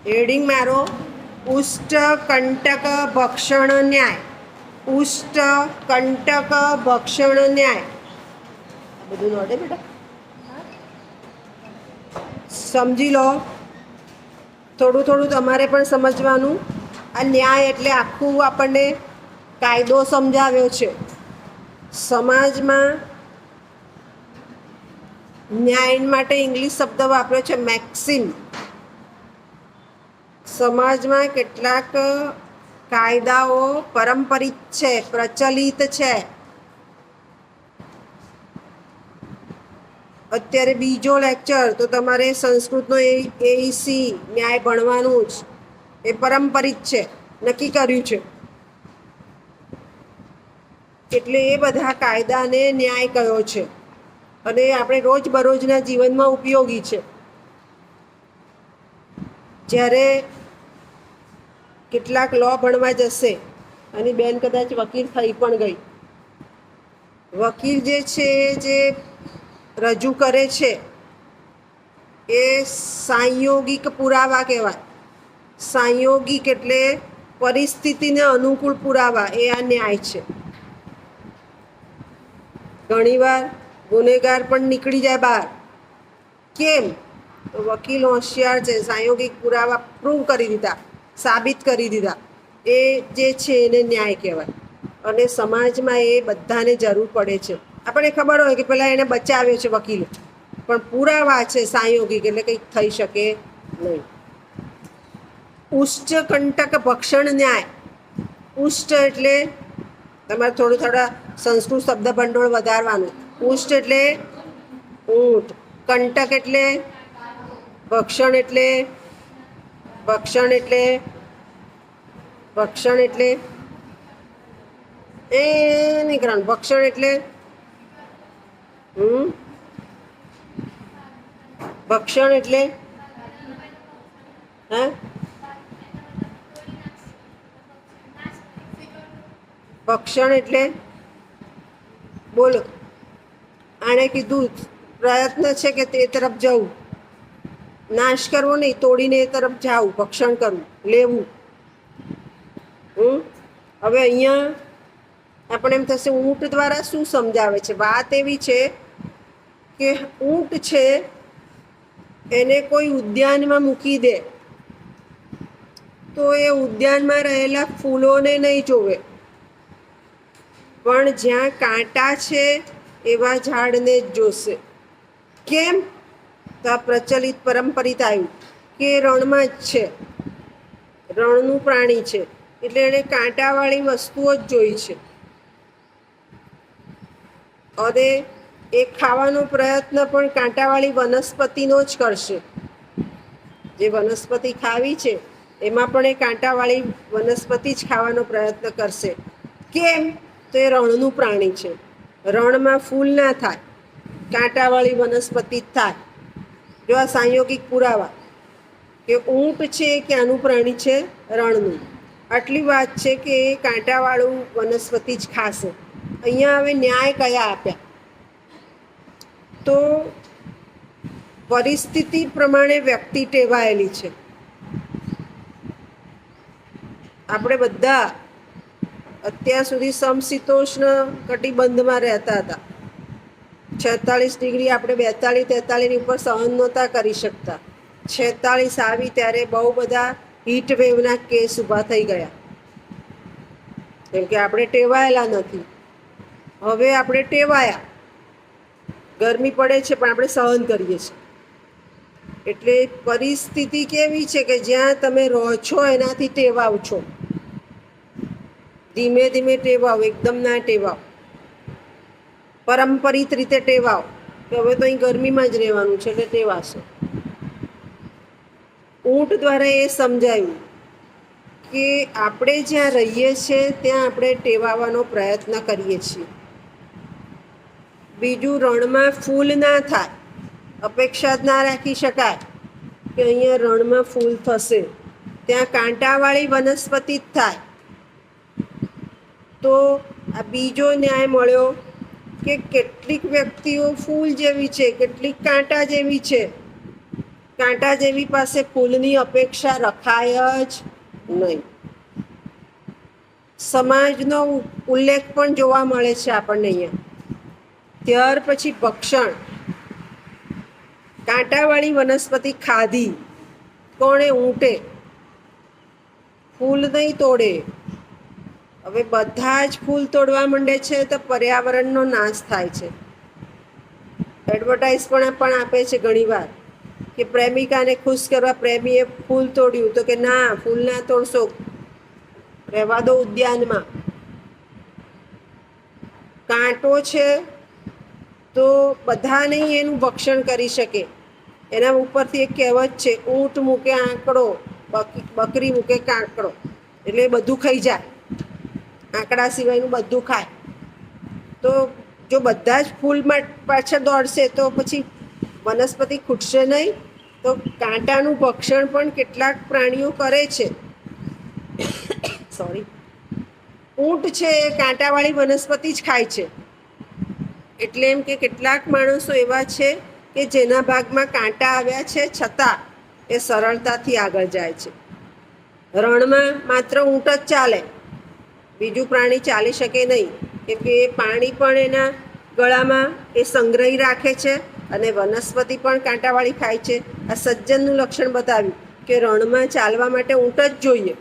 Heading मारो उष्ट कंटक भक्षण न्याय। उष्ट कंटक भक्षण न्याय બધું નોડે બેટા સમજી લો। થોડું થોડું તમારે પણ સમજવાનું। આ ન્યાય એટલે આખું આપણને કાયદો સમજાવ્યો છે। સમાજમાં ન્યાય માટે ઇંગ્લિશ શબ્દ વાપર્યો છે મેક્સિમ। સમાજમાં કેટલાક કાયદાઓ પારંપરિક છે, પ્રચલિત છે। અત્યારે બીજો લેક્ચર તો તમારે સંસ્કૃતનો એઈસી ન્યાય ભણવાનું જ, એ પારંપરિક છે, નક્કી કર્યું છે। એટલે એ બધા કાયદાને ન્યાય કયો છે અને આપણે રોજબરોજના જીવનમાં ઉપયોગી છે। જ્યારે કેટલાક લો ભણવા જશે અને બેન કદાચ વકીલ થઈ પણ ગઈ, વકીલ જે છે જે રજૂ કરે છે એ સંયોગિક પુરાવા કહેવાય। સંયોગિક એટલે પરિસ્થિતિને અનુકૂળ પુરાવા, એ આ ન્યાય છે। ઘણીવાર ગુનેગાર પણ નીકળી જાય બહાર, કેમ? તો વકીલ હોશિયાર છે, સંયોગિક પુરાવા પ્રૂવ કરી દીધા, સાબિત કરી દીધા, એ જે છે એને ન્યાય કહેવાય। અને સમાજમાં એ બધાને જરૂર પડે છે। આપણને ખબર હોય કે પેલા એને બચાવ્યો છે વકીલે, પણ પુરાવા છે સંયોગિક એટલે કંઈક થઈ શકે નહીં। ઉચ્ચ કંટક ભક્ષણ ન્યાય। ઉષ્ટ એટલે તમારે થોડા સંસ્કૃત શબ્દ ભંડોળ વધારવાનું। ઉષ્ટ એટલે ઊંટ, કંટક એટલે ભક્ષણ એટલે ભક્ષણ એટલે ભક્ષણ એટલે એ નીકળવાનું। ભક્ષણ એટલે ભક્ષણ એટલે હા ભક્ષણ એટલે બોલો, આણે કીધું પ્રયત્ન છે કે તે તરફ જવું, નાશ કરવો નહીં, તોડીને એ તરફ જવું, ભક્ષણ કરવું, લેવું। હવે અહીંયા આપણે એમ થશે ઊંટ દ્વારા શું સમજાવે છે? વાત એવી છે કે ઊંટ છે એને કોઈ ઉદ્યાનમાં મૂકી દે તો એ ઉદ્યાનમાં રહેલા ફૂલોને નહીં જોવે, પણ જ્યાં કાંટા છે એવા ઝાડને જ જોશે। કેમ? તો આ પ્રચલિત પરંપરિત આવ્યું કે રણમાં જ છે, રણનું પ્રાણી છે એટલે એણે કાંટાવાળી વસ્તુઓ જ જોઈ છે અને એ ખાવાનો પ્રયત્ન પણ કાંટાવાળી વનસ્પતિનો જ કરશે। જે વનસ્પતિ ખાવી છે એમાં પણ એ કાંટાવાળી વનસ્પતિ જ ખાવાનો પ્રયત્ન કરશે। કેમ? તો એ રણનું પ્રાણી છે, રણમાં ફૂલ ના થાય, કાંટાવાળી વનસ્પતિ જ થાય। જો આ સંયોગિક પુરાવા કે ઊંટ છે એ ક્યાંનું પ્રાણી છે? રણનું। આટલી વાત છે કે એ કાંટાવાળું વનસ્પતિ જ ખાશે। અહીંયા હવે ન્યાય કયા આપ્યા? તો પરિસ્થિતિ પ્રમાણે વ્યક્તિ ટેવાયેલી છે। આપણે બધા અત્યાર સુધી સમશીતોષ્ણ કટિબંધમાં રહેતા હતા। 46 ડિગ્રી આપણે 42-43ની ઉપર સહન નહોતા કરી શકતા। 46 આવી ત્યારે બહુ બધા હીટ વેવના કેસ ઊભા થઈ ગયા, કેમ કે આપણે ટેવાયેલા નથી। હવે આપણે ટેવાયા, ગરમી પડે છે પણ આપણે સહન કરીએ છીએ। એટલે પરિસ્થિતિ કેવી છે કે જ્યાં તમે રહો છો એનાથી ટેવાવ છો। ધીમે ધીમે ટેવાવ, એકદમ ના ટેવાવ, પરંપરિત રીતે ટેવાવ કે હવે તો અહીં ગરમીમાં જ રહેવાનું છે એટલે ટેવાશે। ઊંટ દ્વારા એ સમજાયું કે આપણે જ્યાં રહીએ છીએ ત્યાં આપણે ટેવાવાનો પ્રયત્ન કરીએ છીએ। બીજું, રણમાં ફૂલ ના થાય, અપેક્ષા જ ના રાખી શકાય કે અહીંયા રણમાં ફૂલ થશે, ત્યાં કાંટાવાળી વનસ્પતિ જ થાય। તો આ બીજો ન્યાય મળ્યો કે કેટલીક વ્યક્તિઓ ફૂલ જેવી છે, કેટલીક કાંટા જેવી છે। કાંટા જેવી પાસે ફૂલની અપેક્ષા રખાય જ નહીં. સમાજનો ઉલ્લેખ પણ જોવા મળે છે આપણને અહીંયા. ત્યાર પછી ભક્ષણ. કાંટાવાળી વનસ્પતિ ખાધી કોણે? ઊંટે. ફૂલ નહીં તોડે. હવે બધા જ ફૂલ તોડવા માંડે છે તો પર્યાવરણનો નાશ થાય છે. એડવર્ટાઇઝ પણ આપે છે ઘણીવાર કે પ્રેમિકાને ખુશ કરવા પ્રેમીએ ફૂલ તોડ્યું, તો કે ના, ફૂલ ના તોડશો, રહેવા દો ઉદ્યાનમાં. કાંટો છે તો બધા નહીં એનું ભક્ષણ કરી શકે. એના ઉપરથી એક કહેવત છે, ઊંટ મૂકે આંકડો, બકરી મૂકે કાંકડો, એટલે બધું ખાઈ જાય. આંકડા સિવાયનું બધું ખાય. તો જો બધા જ ફૂલ પાછળ દોડશે તો પછી વનસ્પતિ ખૂટશે નહીં. તો કાંટાનું ભક્ષણ પણ કેટલાક પ્રાણીઓ કરે છે. સોરી, ઊંટ છે એ કાંટાવાળી વનસ્પતિ જ ખાય છે. એટલે એમ કે કેટલાક માણસો એવા છે કે જેના ભાગમાં કાંટા આવ્યા છે છતાં એ સરળતાથી આગળ જાય છે. રણમાં માત્ર ઊંટ જ ચાલે, બીજું પ્રાણી ચાલી શકે નહીં, કેમ કે એ પાણી પણ એના ગળામાં એ સંગ્રહી રાખે છે અને વનસ્પતિ પણ કાંટાવાળી ખાય છે. આ સજ્જનનું લક્ષણ બતાવ્યું કે રણમાં ચાલવા માટે ઊંટ જ જોઈએ,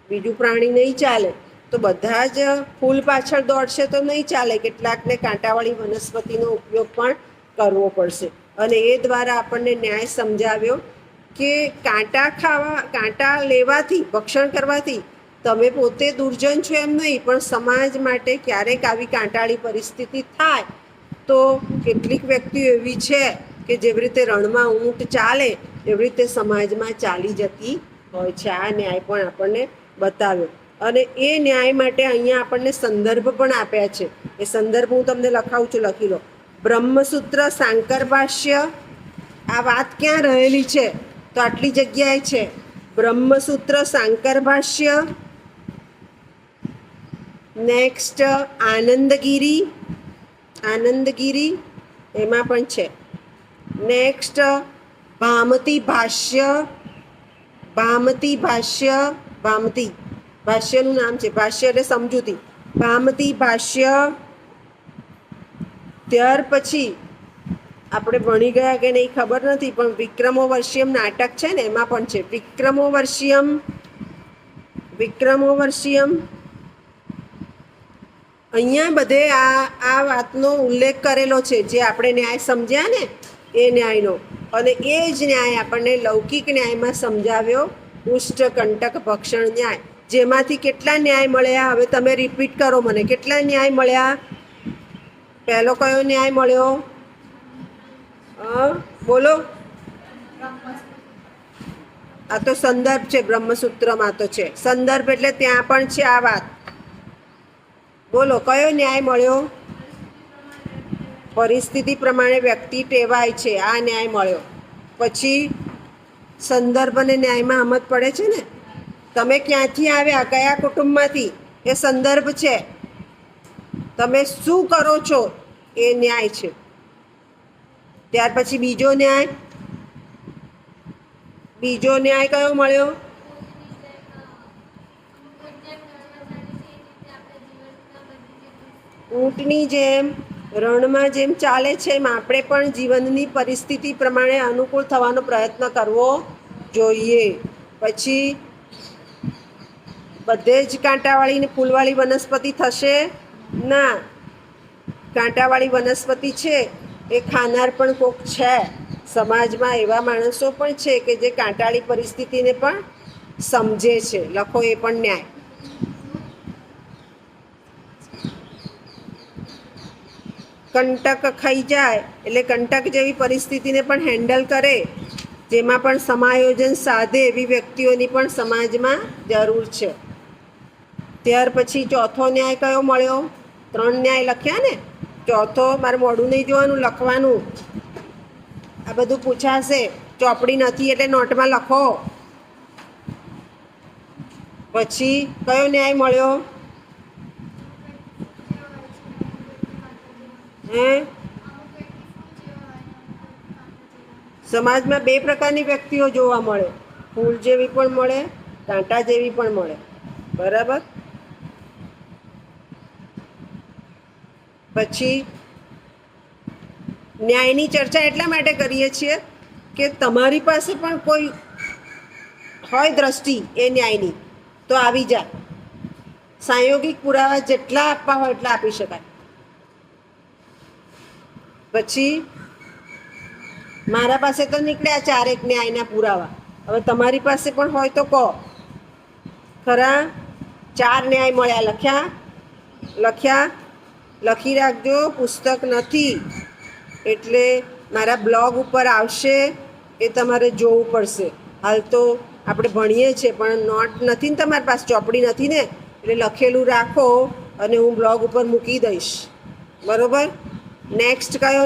બીજું પ્રાણી નહીં ચાલે. તો બધા જ ફૂલ પાછળ દોડશે તો નહીં ચાલે. કેટલાકને કાંટાવાળી વનસ્પતિનો ઉપયોગ પણ કરવો પડશે. અને એ દ્વારા આપણને ન્યાય સમજાવ્યો કે કાંટા લેવાથી, ભક્ષણ કરવાથી તમે પોતે દુર્જન છો એમ નહીં, પણ સમાજ માટે ક્યારેક આવી કાંટાળી પરિસ્થિતિ થાય તો કેટલીક વ્યક્તિઓ એવી છે કે જેવી રીતે રણમાં ઊંટ ચાલે એવી રીતે સમાજમાં ચાલી જતી હોય છે. આ ન્યાય પણ આપણને બતાવ્યો. અને એ ન્યાય માટે અહીંયા આપણને સંદર્ભ પણ આપ્યા છે. એ સંદર્ભ હું તમને લખાવું છું, લખી લો. બ્રહ્મસૂત્ર શાંકર ભાષ્ય. આ વાત ક્યાં રહેલી છે? તો આટલી જગ્યાએ છે. બ્રહ્મસૂત્ર શાંકર ભાષ્ય. નેક્સ્ટ આનંદગીરી એમાં પણ છે. નેક્સ્ટ ભામતી ભાષ્ય. ભાષ્યનું નામ છે, ભાષ્ય એટલે સમજૂતી. ભામતી ભાષ્ય. ત્યાર પછી આપણે ભણી ગયા કે નહીં ખબર નથી, પણ વિક્રમોર્વશિયમ નાટક છે ને એમાં પણ છે. વિક્રમોર્વશિયમ અહીંયા બધે આ વાતનો ઉલ્લેખ કરેલો છે, જે આપણે ન્યાય સમજ્યા ને એ ન્યાયનો. અને એ જ ન્યાય આપણને લૌકિક ન્યાયમાં સમજાવ્યો, ઉષ્ટકંટક ભક્ષણ ન્યાય. જેમાંથી કેટલા ન્યાય મળ્યા? હવે તમે રિપીટ કરો મને. કેટલા ન્યાય મળ્યા? પહેલો કયો ન્યાય મળ્યો? બોલો. આ તો સંદર્ભ છે, બ્રહ્મસૂત્રમાં તો છે સંદર્ભ, એટલે ત્યાં પણ છે આ વાત. બોલો, કયો ન્યાય મળ્યો? પરિસ્થિતિ પ્રમાણે વ્યક્તિ ટેવાય છે, આ ન્યાય મળ્યો. પછી સંદર્ભ અને ન્યાયમાં સમજ પડે છે ને. તમે ક્યાંથી આવ્યા, કયા કુટુંબમાંથી, એ સંદર્ભ છે. તમે શું કરો છો એ ન્યાય છે. ત્યાર પછી બીજો ન્યાય કયો મળ્યો? ઊંટની જેમ રણમાં જેમ ચાલે છે એમ આપણે પણ જીવનની પરિસ્થિતિ પ્રમાણે અનુકૂળ થવાનો પ્રયત્ન કરવો જોઈએ. પછી બધે જ કાંટાવાળી ને ફૂલવાળી વનસ્પતિ થશે ના. કાંટાવાળી વનસ્પતિ છે એ ખાનાર પણ કોક છે. સમાજમાં એવા માણસો પણ છે કે જે કાંટાળી પરિસ્થિતિને પણ સમજે છે. લખો એ પણ ન્યાય. કંટક ખાઈ જાય એટલે કંટક જેવી પરિસ્થિતિને પણ હેન્ડલ કરે, જેમાં પણ સમાયોજન સાધે એવી વ્યક્તિઓની પણ સમાજમાં જરૂર છે. ત્યાર પછી ચોથો ન્યાય કયો મળ્યો? 3 ન્યાય લખ્યા ને. ચોથો, મારે મોઢું નહીં જોવાનું, લખવાનું. આ બધું પૂછાશે. ચોપડી નથી એટલે નોટમાં લખો. પછી કયો ન્યાય મળ્યો? સમાજમાં બે પ્રકારની વ્યક્તિઓ જોવા મળે, ફૂલ જેવી પણ મળે, કાંટા જેવી પણ મળે. બરાબર. પછી ન્યાયની ચર્ચા એટલા માટે કરીએ છીએ કે તમારી પાસે પણ કોઈ હોય દ્રષ્ટિ એ ન્યાયની તો આવી જાય. સાંયોગિક પુરાવા જેટલા આપવા હોય એટલા આપી શકાય. પછી મારા પાસે તો નીકળ્યા ચારેક ન્યાયના પુરાવા, હવે તમારી પાસે પણ હોય તો કહો. ખરા? 4 ન્યાય મળ્યા. લખ્યા લખી રાખજો. પુસ્તક નથી એટલે મારા બ્લોગ ઉપર આવશે, એ તમારે જોવું પડશે. હાલ તો આપણે ભણીએ છીએ પણ નોટ નથી ને તમારી પાસે, ચોપડી નથી ને, એટલે લખેલું રાખો અને હું બ્લોગ ઉપર મૂકી દઈશ. બરાબર. નેક્સ્ટ કયો